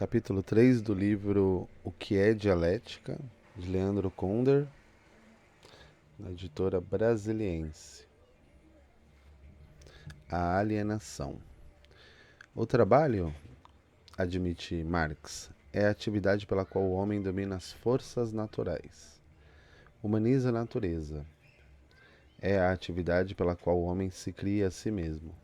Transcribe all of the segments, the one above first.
Capítulo 3 do livro O que é Dialética, de Leandro Conder, na editora Brasiliense. A alienação. O trabalho, admite Marx, é a atividade pela qual o homem domina as forças naturais, humaniza a natureza. É a atividade pela qual o homem se cria a si mesmo.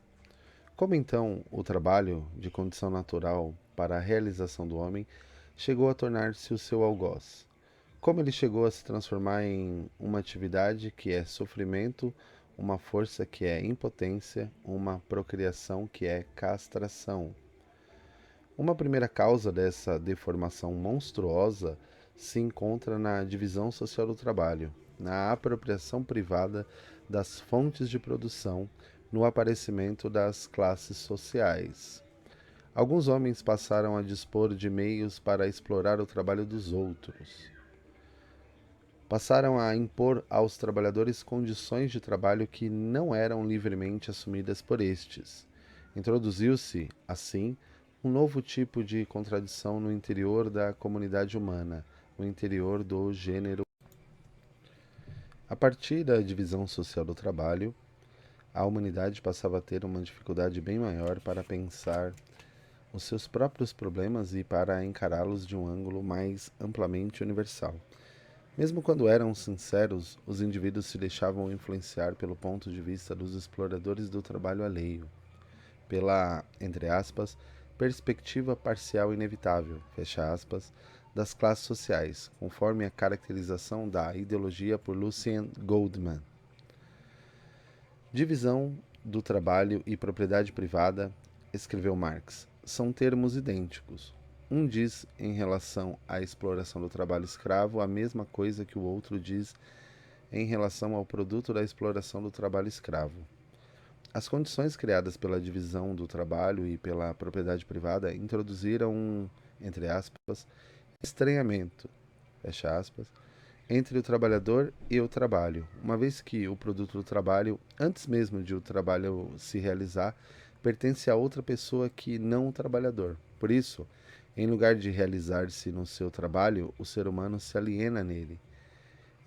Como então o trabalho, de condição natural para a realização do homem, chegou a tornar-se o seu algoz? Como ele chegou a se transformar em uma atividade que é sofrimento, uma força que é impotência, uma procriação que é castração? Uma primeira causa dessa deformação monstruosa se encontra na divisão social do trabalho, na apropriação privada das fontes de produção, no aparecimento das classes sociais. Alguns homens passaram a dispor de meios para explorar o trabalho dos outros. Passaram a impor aos trabalhadores condições de trabalho que não eram livremente assumidas por estes. Introduziu-se, assim, um novo tipo de contradição no interior da comunidade humana, no interior do gênero. A partir da divisão social do trabalho, a humanidade passava a ter uma dificuldade bem maior para pensar os seus próprios problemas e para encará-los de um ângulo mais amplamente universal. Mesmo quando eram sinceros, os indivíduos se deixavam influenciar pelo ponto de vista dos exploradores do trabalho alheio, pela, entre aspas, perspectiva parcial inevitável, fecha aspas, das classes sociais, conforme a caracterização da ideologia por Lucien Goldman. Divisão do trabalho e propriedade privada, escreveu Marx, são termos idênticos. Um diz em relação à exploração do trabalho escravo a mesma coisa que o outro diz em relação ao produto da exploração do trabalho escravo. As condições criadas pela divisão do trabalho e pela propriedade privada introduziram um, entre aspas, estranhamento, fecha aspas, entre o trabalhador e o trabalho, uma vez que o produto do trabalho, antes mesmo de o trabalho se realizar, pertence a outra pessoa que não o trabalhador. Por isso, em lugar de realizar-se no seu trabalho, o ser humano se aliena nele.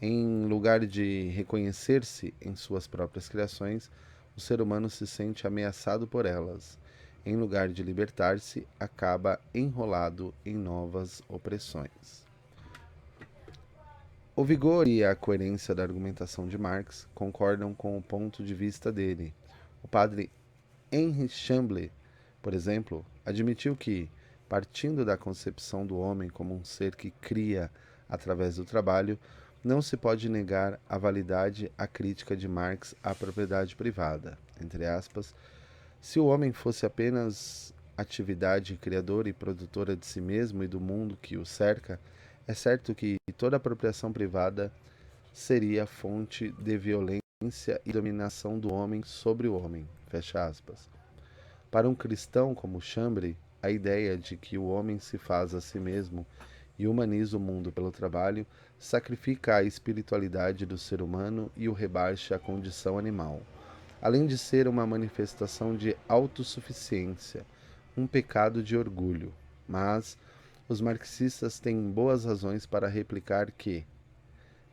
Em lugar de reconhecer-se em suas próprias criações, o ser humano se sente ameaçado por elas. Em lugar de libertar-se, acaba enrolado em novas opressões. O vigor e a coerência da argumentação de Marx concordam com o ponto de vista dele. O padre Henri Chamblay, por exemplo, admitiu que, partindo da concepção do homem como um ser que cria através do trabalho, não se pode negar a validade à crítica de Marx à propriedade privada. Entre aspas, se o homem fosse apenas atividade criadora e produtora de si mesmo e do mundo que o cerca, é certo que toda apropriação privada seria fonte de violência e dominação do homem sobre o homem. Fecha aspas. Para um cristão como Chambre, a ideia de que o homem se faz a si mesmo e humaniza o mundo pelo trabalho sacrifica a espiritualidade do ser humano e o rebaixa à condição animal. Além de ser uma manifestação de autossuficiência, um pecado de orgulho. Mas os marxistas têm boas razões para replicar que,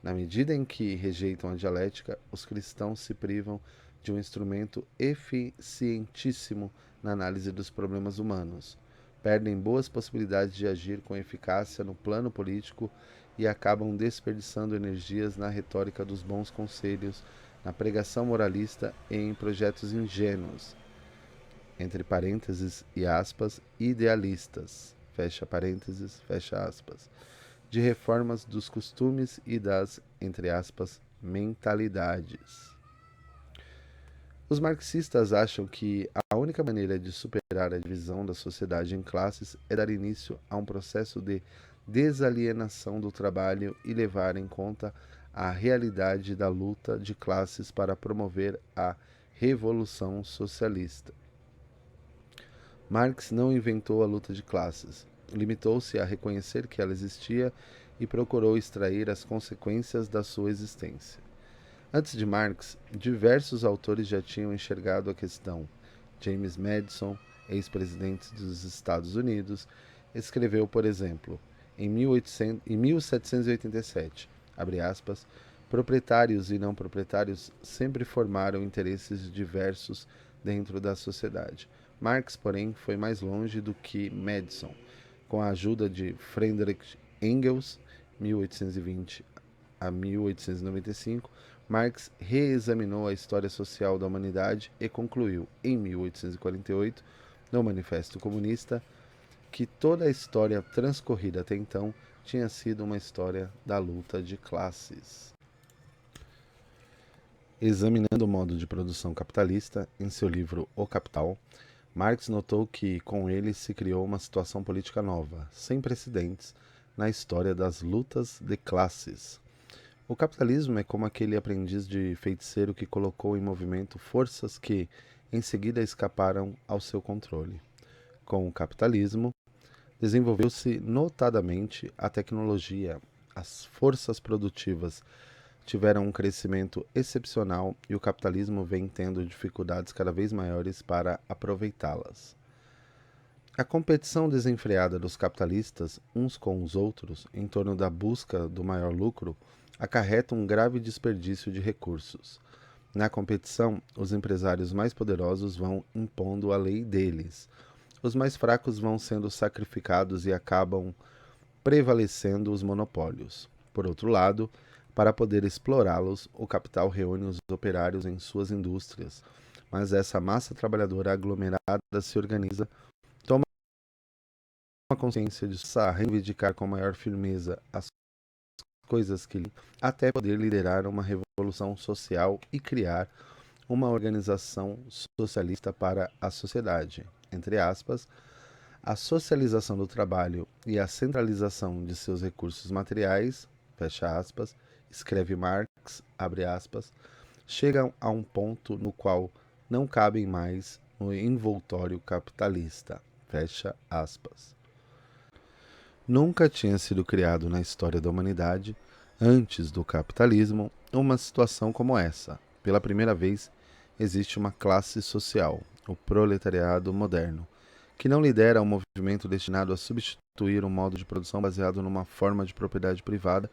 na medida em que rejeitam a dialética, os cristãos se privam de um instrumento eficientíssimo na análise dos problemas humanos, perdem boas possibilidades de agir com eficácia no plano político e acabam desperdiçando energias na retórica dos bons conselhos, na pregação moralista e em projetos ingênuos, entre parênteses e aspas, idealistas, fecha parênteses, fecha aspas, de reformas dos costumes e das, entre aspas, mentalidades. Os marxistas acham que a única maneira de superar a divisão da sociedade em classes é dar início a um processo de desalienação do trabalho e levar em conta a realidade da luta de classes para promover a revolução socialista. Marx não inventou a luta de classes, limitou-se a reconhecer que ela existia e procurou extrair as consequências da sua existência. Antes de Marx, diversos autores já tinham enxergado a questão. James Madison, ex-presidente dos Estados Unidos, escreveu, por exemplo, em 1787, abre aspas, proprietários e não proprietários sempre formaram interesses diversos dentro da sociedade. Marx, porém, foi mais longe do que Madison. Com a ajuda de Friedrich Engels, 1820 a 1895, Marx reexaminou a história social da humanidade e concluiu, em 1848, no Manifesto Comunista, que toda a história transcorrida até então tinha sido uma história da luta de classes. Examinando o modo de produção capitalista, em seu livro O Capital, Marx notou que com ele se criou uma situação política nova, sem precedentes, na história das lutas de classes. O capitalismo é como aquele aprendiz de feiticeiro que colocou em movimento forças que, em seguida, escaparam ao seu controle. Com o capitalismo, desenvolveu-se notadamente a tecnologia, as forças produtivas tiveram um crescimento excepcional e o capitalismo vem tendo dificuldades cada vez maiores para aproveitá-las. A competição desenfreada dos capitalistas uns com os outros em torno da busca do maior lucro acarreta um grave desperdício de recursos. Na competição, os empresários mais poderosos vão impondo a lei deles. Os mais fracos vão sendo sacrificados e acabam prevalecendo os monopólios. Por outro lado, para poder explorá-los, o capital reúne os operários em suas indústrias, mas essa massa trabalhadora aglomerada se organiza, toma consciência de reivindicar com maior firmeza as coisas que até poder liderar uma revolução social e criar uma organização socialista para a sociedade. Entre aspas, a socialização do trabalho e a centralização de seus recursos materiais, fecha aspas, escreve Marx, abre aspas, chegam a um ponto no qual não cabem mais no envoltório capitalista, fecha aspas. Nunca tinha sido criado na história da humanidade, antes do capitalismo, uma situação como essa. Pela primeira vez, existe uma classe social, o proletariado moderno, que não lidera um movimento destinado a substituir um modo de produção baseado numa forma de propriedade privada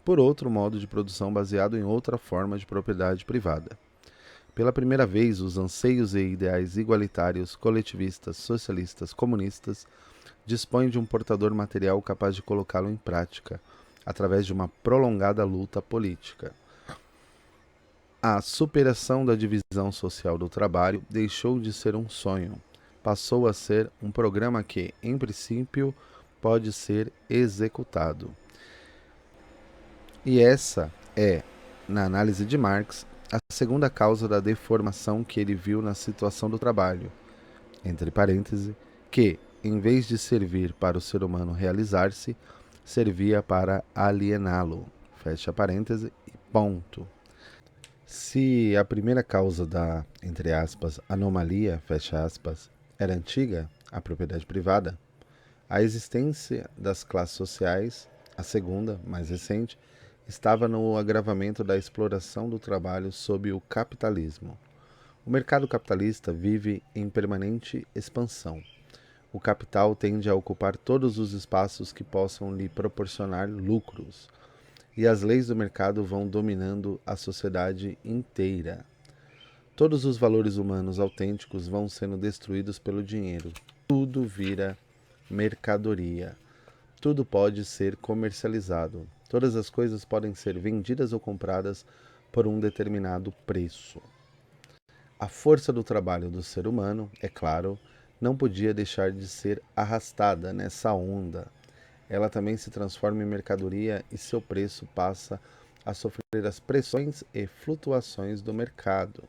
por outro modo de produção baseado em outra forma de propriedade privada. Pela primeira vez, os anseios e ideais igualitários, coletivistas, socialistas, comunistas dispõem de um portador material capaz de colocá-lo em prática, através de uma prolongada luta política. A superação da divisão social do trabalho deixou de ser um sonho, passou a ser um programa que, em princípio, pode ser executado. E essa é, na análise de Marx, a segunda causa da deformação que ele viu na situação do trabalho, entre parênteses, que, em vez de servir para o ser humano realizar-se, servia para aliená-lo, fecha parênteses e ponto. Se a primeira causa da, entre aspas, anomalia, fecha aspas, era antiga, a propriedade privada, a existência das classes sociais, a segunda, mais recente, estava no agravamento da exploração do trabalho sob o capitalismo. O mercado capitalista vive em permanente expansão. O capital tende a ocupar todos os espaços que possam lhe proporcionar lucros, e as leis do mercado vão dominando a sociedade inteira. Todos os valores humanos autênticos vão sendo destruídos pelo dinheiro. Tudo vira mercadoria. Tudo pode ser comercializado. Todas as coisas podem ser vendidas ou compradas por um determinado preço. A força do trabalho do ser humano, é claro, não podia deixar de ser arrastada nessa onda. Ela também se transforma em mercadoria e seu preço passa a sofrer as pressões e flutuações do mercado.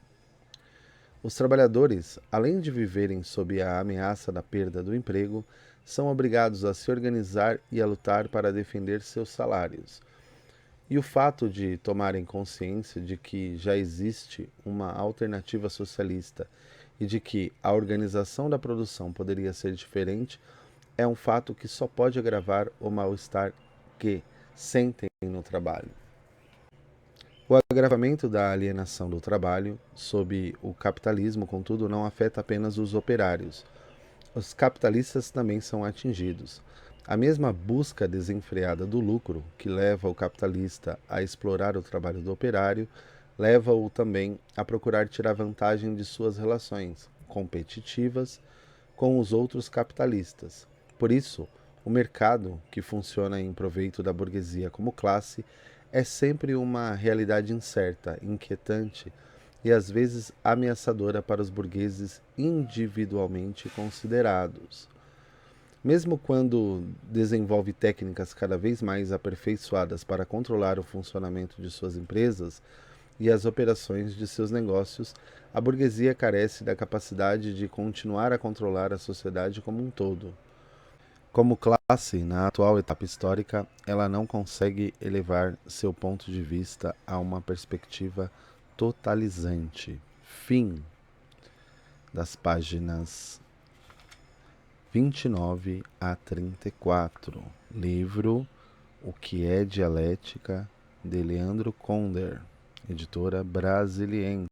Os trabalhadores, além de viverem sob a ameaça da perda do emprego, são obrigados a se organizar e a lutar para defender seus salários. E o fato de tomarem consciência de que já existe uma alternativa socialista e de que a organização da produção poderia ser diferente é um fato que só pode agravar o mal-estar que sentem no trabalho. O agravamento da alienação do trabalho sob o capitalismo, contudo, não afeta apenas os operários. os capitalistas também são atingidos. A mesma busca desenfreada do lucro, que leva o capitalista a explorar o trabalho do operário, leva-o também a procurar tirar vantagem de suas relações competitivas com os outros capitalistas. Por isso, o mercado, que funciona em proveito da burguesia como classe, é sempre uma realidade incerta, inquietante e às vezes ameaçadora para os burgueses individualmente considerados. Mesmo quando desenvolve técnicas cada vez mais aperfeiçoadas para controlar o funcionamento de suas empresas e as operações de seus negócios, a burguesia carece da capacidade de continuar a controlar a sociedade como um todo. Como classe, na atual etapa histórica, ela não consegue elevar seu ponto de vista a uma perspectiva totalizante. Fim das páginas 29 a 34. Livro O que é Dialética, de Leandro Conder, editora Brasiliense.